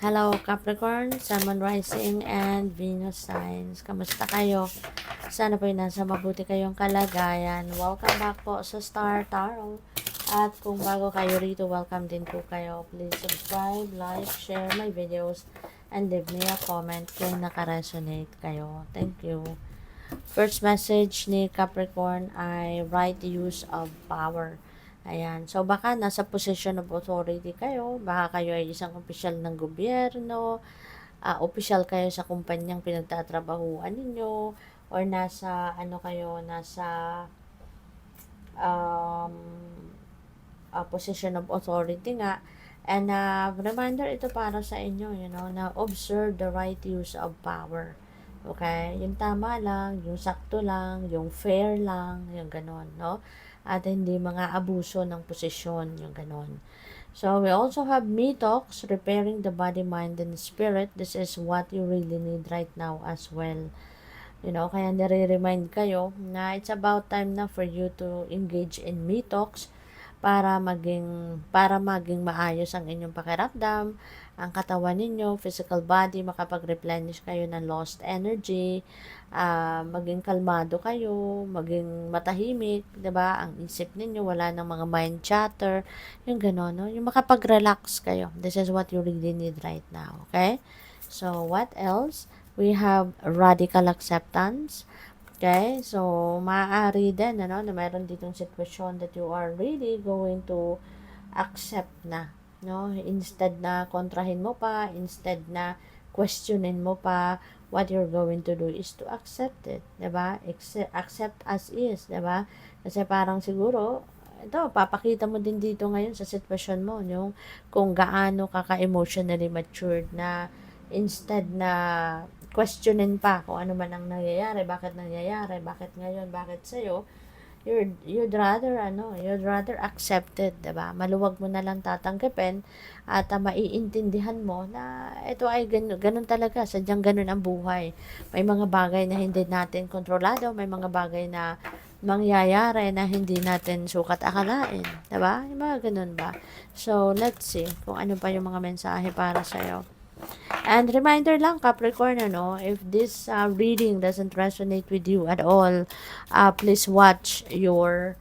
Hello Capricorn, Sun, Moon, Rising, and Venus signs. Kamusta kayo? Sana po nasa mabuti kayong kalagayan. Welcome back po sa Star Tarot. At kung bago kayo rito, welcome din po kayo. Please subscribe, like, share my videos, and leave me a comment kung naka-resonate kayo. Thank you. First message ni Capricorn ay right use of power. Ayan. So, baka nasa position of authority kayo. Baka kayo ay isang opisyal ng gobyerno. Opisyal kayo sa kumpanyang pinagtatrabahuan ninyo. Or nasa, nasa um, position of authority nga. And reminder ito para sa inyo, na observe the right use of power. Okay? Yung tama lang, yung sakto lang, yung fair lang, yung ganon, no? At hindi mga abuso ng posisyon, yung ganon. So, we also have Metox, repairing the body, mind, and spirit. This is what you really need right now as well. Kaya nare-remind kayo na it's about time na for you to engage in Metox para maging maayos ang inyong pakiramdam, ang katawan ninyo, physical body, makapag-replenish kayo ng lost energy, maging kalmado kayo, maging matahimik, 'di ba? Ang isip ninyo wala nang mga mind chatter, yung gano'n, no? Yung makapag-relax kayo. This is what you really need right now, okay? So, what else? We have radical acceptance. Okay? So, maaari din, na mayroon ditong sitwasyon that you are really going to accept na, no? Instead na kontrahin mo pa, instead na questionin mo pa, what you're going to do is to accept it, 'di ba? Accept as is, 'di ba? Kasi parang siguro, ito, papakita mo din dito ngayon sa sitwasyon mo, yung kung gaano ka-emotionally matured na instead na questionin pa kung ano man ang nangyayari, bakit ngayon, bakit sa'yo, you'd rather accept it, 'di ba? Maluwag mo na lang tatanggapin at maiintindihan mo na ito ay ganun talaga, sadyang ganun ang buhay. May mga bagay na hindi natin kontrolado, may mga bagay na mangyayari na hindi natin sukat akalain, 'di ba? Yung mga ganun ba? So, let's see kung ano pa yung mga mensahe para sa'yo. And reminder lang, Capricorn, if this reading doesn't resonate with you at all, please watch your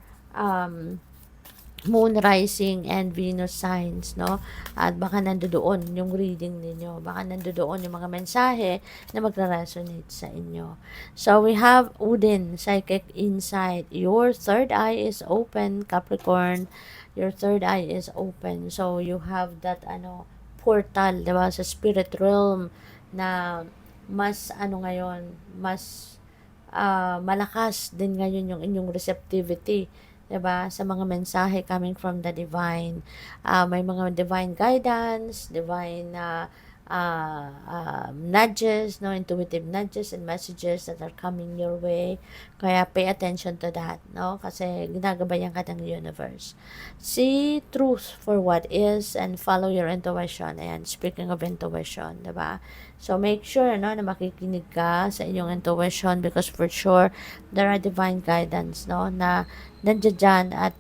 moon rising and Venus signs, no? At baka nandoon yung reading ninyo. Baka nandoon yung mga mensahe na magre-resonate sa inyo. So, we have Udin, psychic insight. Your third eye is open, Capricorn. Your third eye is open. So, you have that, portal, diba, sa spirit realm na mas malakas din ngayon yung inyong receptivity, diba, sa mga mensahe coming from the divine. May mga divine guidance, divine nudges, no, intuitive nudges and messages that are coming your way. Kaya pay attention to that, no, kasi ginagabayan ka ng universe. See truth for what is and follow your intuition. And speaking of intuition, diba? So make sure, no, na makikinig ka sa inyong intuition because for sure there are divine guidance, no, na nandiyan dyan at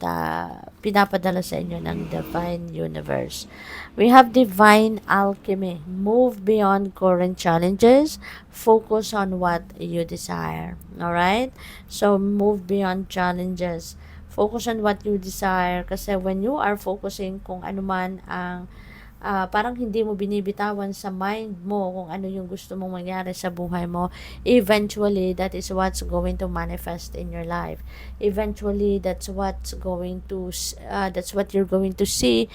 pinapadala sa inyo ng divine universe. We have divine alchemy. Move beyond current challenges. Focus on what you desire. Alright? So, move beyond challenges. Focus on what you desire. Kasi when you are focusing kung ano man ang parang hindi mo binibitawan sa mind mo kung ano yung gusto mong mangyari sa buhay mo, eventually that is what's going to manifest in your life. Eventually that's what you're going to see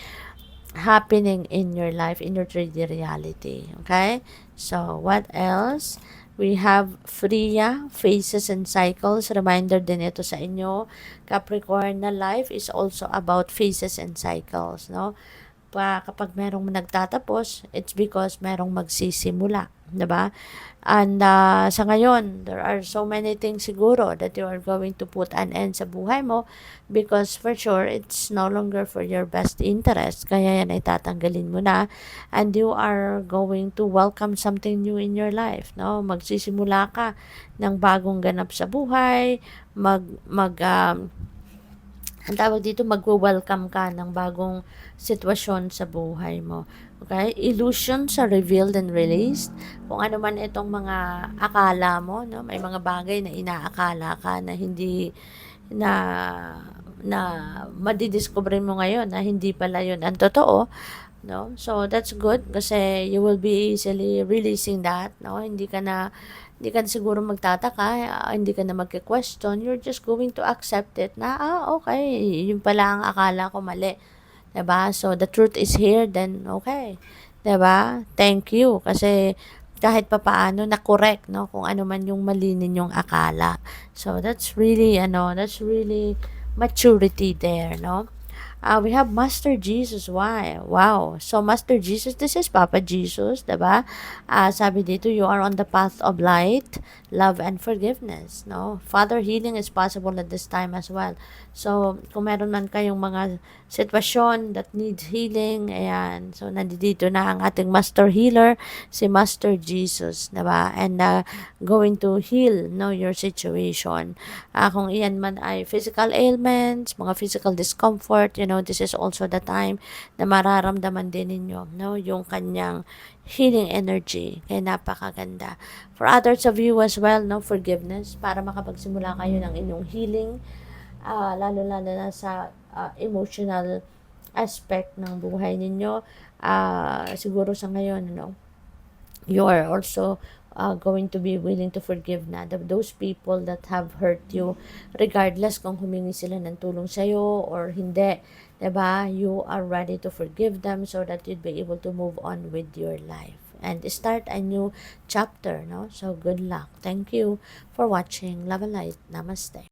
happening in your life, in your 3D reality. Okay? So, what else? We have Freya, phases and cycles. Reminder din ito sa inyo, Capricorn, na life is also about phases and cycles, no? Kapag merong nagtatapos, it's because merong magsisimula, 'di ba? And sa ngayon, there are so many things siguro that you are going to put an end sa buhay mo because for sure it's no longer for your best interest. Kaya yan ay tatanggalin mo na and you are going to welcome something new in your life, no? Magsisimula ka ng bagong ganap sa buhay, ang tawag dito, magwe-welcome ka ng bagong sitwasyon sa buhay mo. Okay? Illusions are revealed and released. Kung ano man itong mga akala mo, no? May mga bagay na inaakala ka na hindi na na madidiscover mo ngayon na hindi pala yun ang totoo, no? So that's good kasi you will be easily releasing that, no? Hindi ka na siguro magtataka, hindi ka na magke-question, you're just going to accept it na, okay, yun pala ang akala ko mali. 'Di ba? So the truth is here, then okay. 'Di ba? Thank you kasi kahit papaano na-correct, no, kung ano man yung mali ninyong akala. So that's really maturity there, no? We have Master Jesus. Why? Wow. So, Master Jesus, this is Papa Jesus, diba? Sabi dito, you are on the path of light, love, and forgiveness, no? Father, healing is possible at this time as well. So, kung meron man kayong mga sitwasyon that needs healing, ayan. So, nandito na ang ating Master Healer, si Master Jesus, diba? And going to heal, no, your situation. Kung iyan man ay physical ailments, mga physical discomfort, this is also the time na mararamdaman din ninyo, no, yung kanyang healing energy. Kaya napakaganda. For others of you as well, no, forgiveness, para makapagsimula kayo ng inyong healing, lalo-lalo na sa emotional aspect ng buhay ninyo. Siguro sa ngayon, you are also going to be willing to forgive na those people that have hurt you, regardless kung humingi sila ng tulong sa'yo or hindi. Diba? You are ready to forgive them so that you'd be able to move on with your life and start a new chapter, no? So good luck. Thank you for watching. Love and light. Namaste.